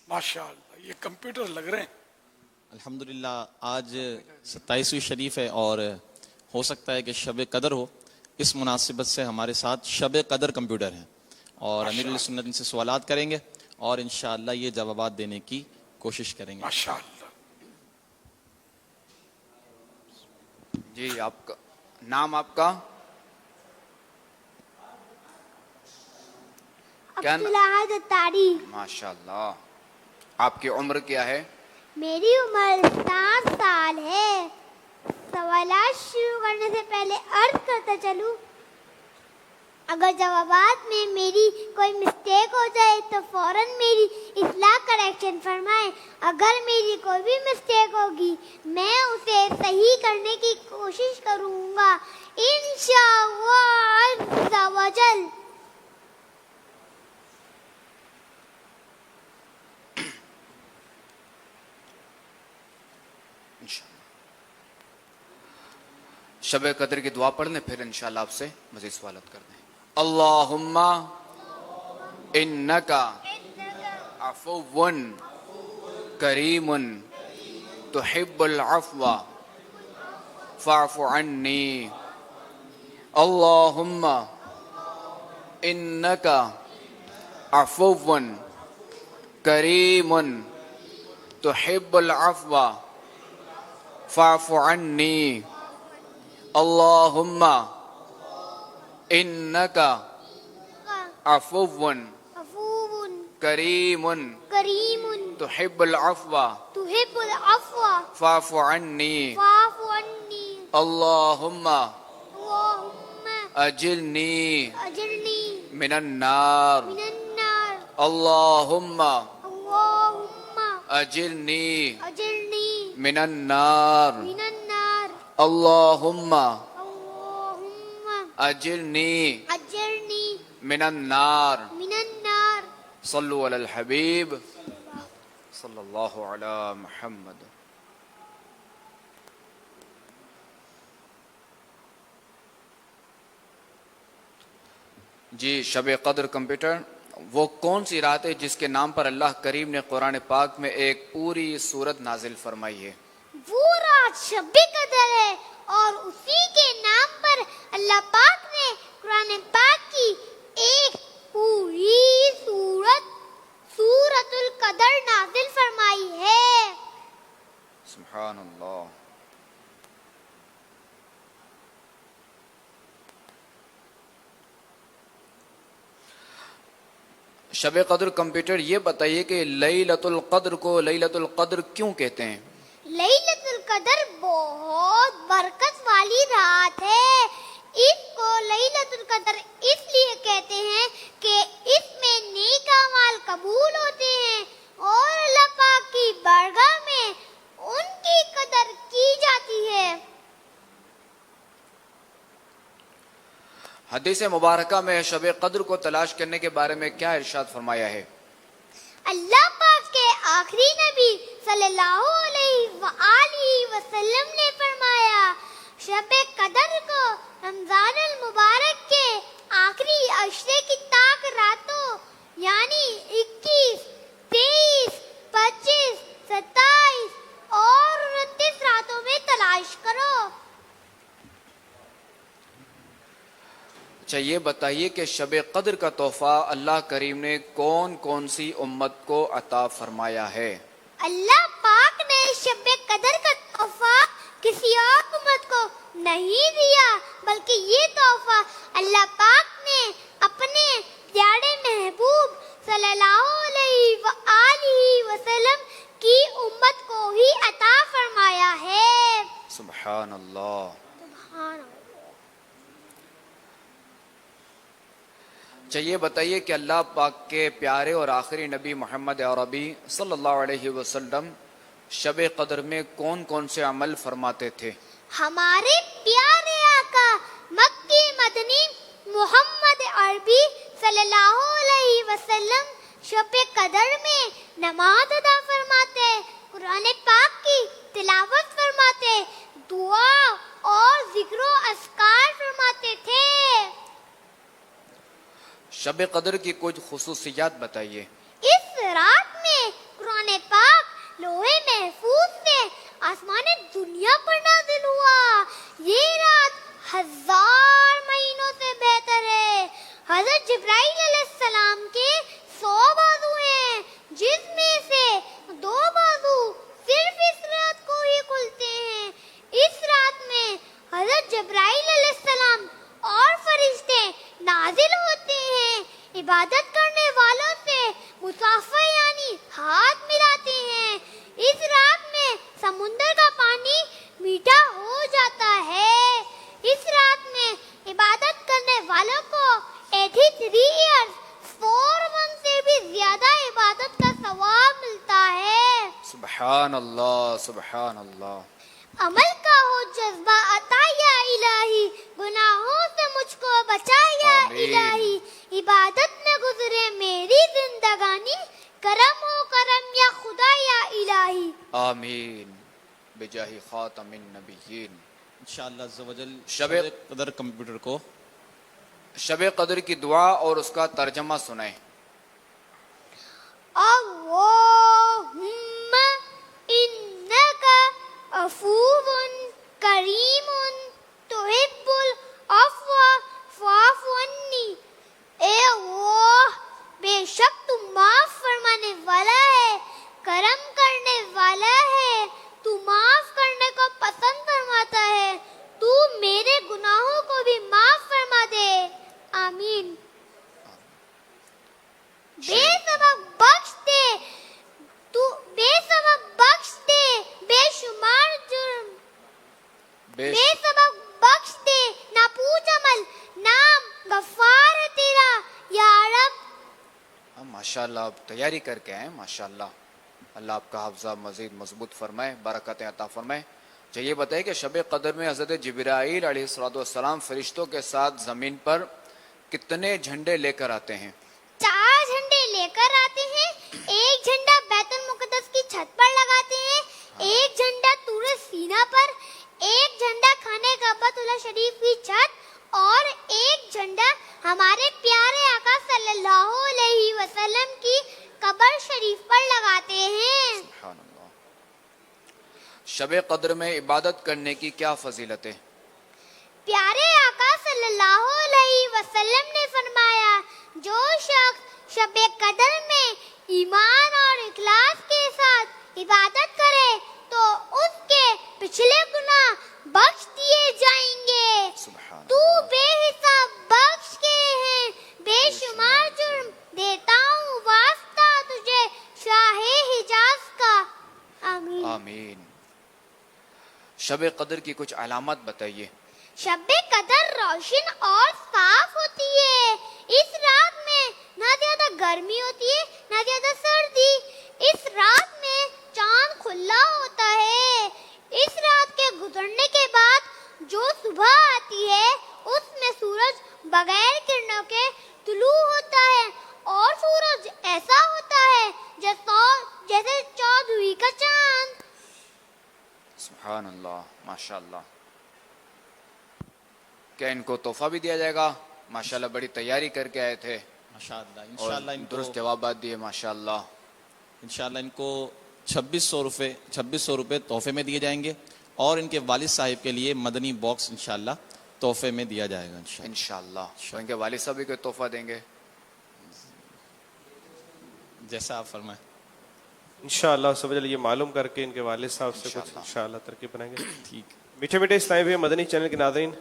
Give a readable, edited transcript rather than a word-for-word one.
ماشاءاللہ یہ کمپیوٹر لگ رہے ہیں. الحمدللہ آج 27ویں شریف ہے اور ہو سکتا ہے کہ شب قدر ہو. اس مناسبت سے ہمارے ساتھ شب قدر کمپیوٹر ہیں اور امیر علیہ سنت ان سے سوالات کریں گے اور انشاءاللہ یہ جوابات دینے کی کوشش کریں گے. ماشاءاللہ. جی آپ کا نام آپ کا کیا؟ عبدالحد اتاری. ماشاء اللہ. آپ کی عمر کیا ہے؟ میری عمر 7 سال ہے. سوالات شروع کرنے سے پہلے عرض کرتا چلوں اگر جوابات میں میری کوئی مسٹیک ہو جائے تو فوراً میری اصلاح کریکشن فرمائیں. اگر میری کوئی بھی مسٹیک ہوگی میں اسے صحیح کرنے کی کوشش کروں گا انشاءاللہ عز و جل. شب قدر کی دعا پڑھ لیں پھر انشاءاللہ آپ سے مزید سوالات کر دیں. اللہم انکا عفو کریم تحب العفو فاعف عنی. اللہم انکا عفو کریم تحب العفو فاعف عنی. اللہم انکا عفو عفو کریم کریم تحب العفو تحب العفو فاعف عنی. فاعف عنی. اللہم اللہم اجرنی اجرنی من النار. من النار. اللہم اللہم اجرنی اجرنی من النار. من النار. اللہم اللہم اجرنی اجرنی من النار. من النار. صلو علی الحبیب صلی اللہ علی محمد. جی شب قدر کمپیوٹر وہ کون سی رات ہے جس کے نام پر اللہ کریم نے قرآن پاک میں ایک پوری سورت نازل فرمائی ہے؟ وہ رات شب قدر ہے اور اسی کے نام پر اللہ پاک نے قرآن پاک کی ایک پوری سورت القدر نازل فرمائی ہے. سبحان اللہ. شب قدر کمپیوٹر یہ بتائیے کہ لیلۃ القدر کو لیلۃ القدر کیوں کہتے ہیں؟ لیلۃ القدر بہت برکت والی رات ہے. اس کو لیلۃ القدر اس لیے کہتے ہیں کہ اس میں نیک اعمال قبول ہوتے ہیں اور اللہ پاک کی بارگاہ میں ان کی قدر کی جاتی ہے. حدیث مبارکہ میں شب قدر کو تلاش کرنے کے بارے میں کیا ارشاد فرمایا ہے؟ اللہ پاک کے آخری نبی صلی اللہ علیہ وآلہ وسلم نے فرمایا شب قدر کو رمضان المبارک کے آخری عشرے کی طاق راتوں یعنی 21، 23، 25، 27 اور 29 راتوں میں تلاش کرو. اچھا یہ بتائیے کہ شب قدر کا تحفہ اللہ کریم نے کون کون سی امت کو عطا فرمایا ہے؟ اللہ پاک نے شب قدر کا تحفہ کسی اور امت کو نہیں دیا بلکہ یہ تحفہ اللہ پاک نے اپنے پیارے محبوب صلی اللہ علیہ وآلہ وسلم کی امت کو ہی عطا فرمایا ہے. سبحان اللہ. سبحان اللہ. اچھا یہ بتائیے کہ اللہ پاک کے پیارے اور آخری نبی محمد عربی صلی اللہ علیہ وسلم شب قدر میں کون کون سے عمل فرماتے تھے؟ ہمارے پیارے آقا مکی مدنی محمد عربی صلی اللہ علیہ وسلم شب قدر میں نماز ادا فرماتے، قرآن پاک کی تلاوت فرماتے، دعا اور ذکر و اذکار فرماتے تھے. شب قدر کی کچھ خصوصیات بتائیے. اس رات میں लोहे महफूज से आसमान दुनिया पर नाजिल हुआ। ये रात 1000 महीनों से बेहतर है। हजरत जिब्राइल अलैहिस्सलाम के 100 बाजू हैं, जिसमें से 2 बाजू सिर्फ इस रात को ही खुलते हैं। इस रात में हजरत जिब्राइल अलैहिस्सलाम और फरिश्ते नाजिल होते हैं, इबादत करने वालों से मुसाफा यानी हाथ मिलाते हैं। इस रात में समुंदर का पानी मीठा हो जाता है। इस रात में इबादत करने वालों को 83 ईयर्स 4 मंथ से भी ज्यादा इबादत का सवाब मिलता है। सुभान अल्लाह, सुभान अल्लाह। अमल का हो जज्बा अता या इलाही, गुनाहों से मुझको बचा या आमीन। इलाही। इबादत में गुजरे मेरी जिंदगानी, करम हो करम या खुदा या इलाही। आमीन बिजाही खातमिन नबिय्यीन। इंशाअल्लाह अज़्ज़ व जल शब-ए कदर कंप्यूटर को शब कदर की दुआ और उसका तर्जमा सुनाएं। अल्लाहुम्मा इन्नका अफूवुन करीमुन तुहिब्बुल अफ़्वा फ़अफ़ु अन्नी। ए अल्लाह, बेशक तू माफ फरमाने वाला है, करम करने वाला है, तू माफ करने को पसंद फरमाता है। तू मेरे गुनाहों को भी माफ फरमा दे। आमीन। बेसबब बख्श दे, तू बेसबब बख्श दे, बेशुमार जुर्म बेसबब बख्श दे, ना पूछ अमल, नाम गफ्फार है तेरा या रब। माशाल्लाह, आप तैयारी करके आए माशाल्लाह। अल्लाह आपका हाफ़ज़ा मज़ीद मजबूत फरमाए, बरकतें अता फरमाए। चाहिए बताए कि शब कदर में हज़रत जिब्राईल अलैहिस्सलाम फरिश्तों के साथ ज़मीन पर कितने झंडे लेकर आते हैं? 4 झंडे लेकर आते हैं। एक झंडा बैतुल मुक़द्दस की छत पर लगाते हैं, एक झंडा तूर सीना पर, एक झंडा खाने काबतुल्लाह शरीफ की छत, और एक झंडा हमारे प्यारे आका सल्लल्लाहु अलैहि वसल्लम की कब्र शरीफ पर लगाते हैं। सुभान अल्लाह। शब कदर में इबादत करने की क्या फजीलत है? प्यारे आका सल्लल्लाहु अलैहि वसल्लम ने फरमाया, जो शख्स शब कदर में ईमान और इखलास के साथ इबादत करे तो उसके पिछले गुनाह बख्श दिए जाएंगे। सुभान तू अल्लाह। बेहिसाब बख्श के हैं, बेशुमार जुर्म देता हूँ वास्ता तुझे शाहे हिजाज का। आमीन। आमीन। शब कदर की कुछ अलामत बताइए। शब कदर रोशन और साफ होती है। इस रात में ना ज्यादा गर्मी होती है ना ज्यादा सर्दी। इस रात में चांद खुला होता है। इस रात के गुजरने के बाद जो सुबह आती है उसमें सूरज बगैर किरणों के तुलू होता है, और सूरज ऐसा होता है जैसे चौदहवीं का चांद। सुभान अल्लाह, माशाल्लाह। क्या इनको तोहफा भी दिया जाएगा? माशाल्लाह, बड़ी तैयारी करके आए थे माशाअल्लाह। और इंशाअल्लाह इनको दुरुस्त जवाब दिए माशाल्लाह। इंशाअल्लाह इनको 2600 रुपये तोहफे में दिए जाएंगे, और इनके वालिद साहिब के लिए मदनी बॉक्स इंशाअल्लाह तोहफे में दिया जाएगा इंशाअल्लाह। इंशाल्लाह। तो इनके वालिद साहब भी कोई तोहफा देंगे? जैसा आप फरमाएं। इंशाअल्लाह सब ये मालूम करके इनके वालिद साहब से कुछ इंशाअल्लाह। इंशाअल्लाह तरकीब बनाएंगे। ठीक। मीठे मीठे इस्लामी भाई, मदनी चैनल के नाज़रीन,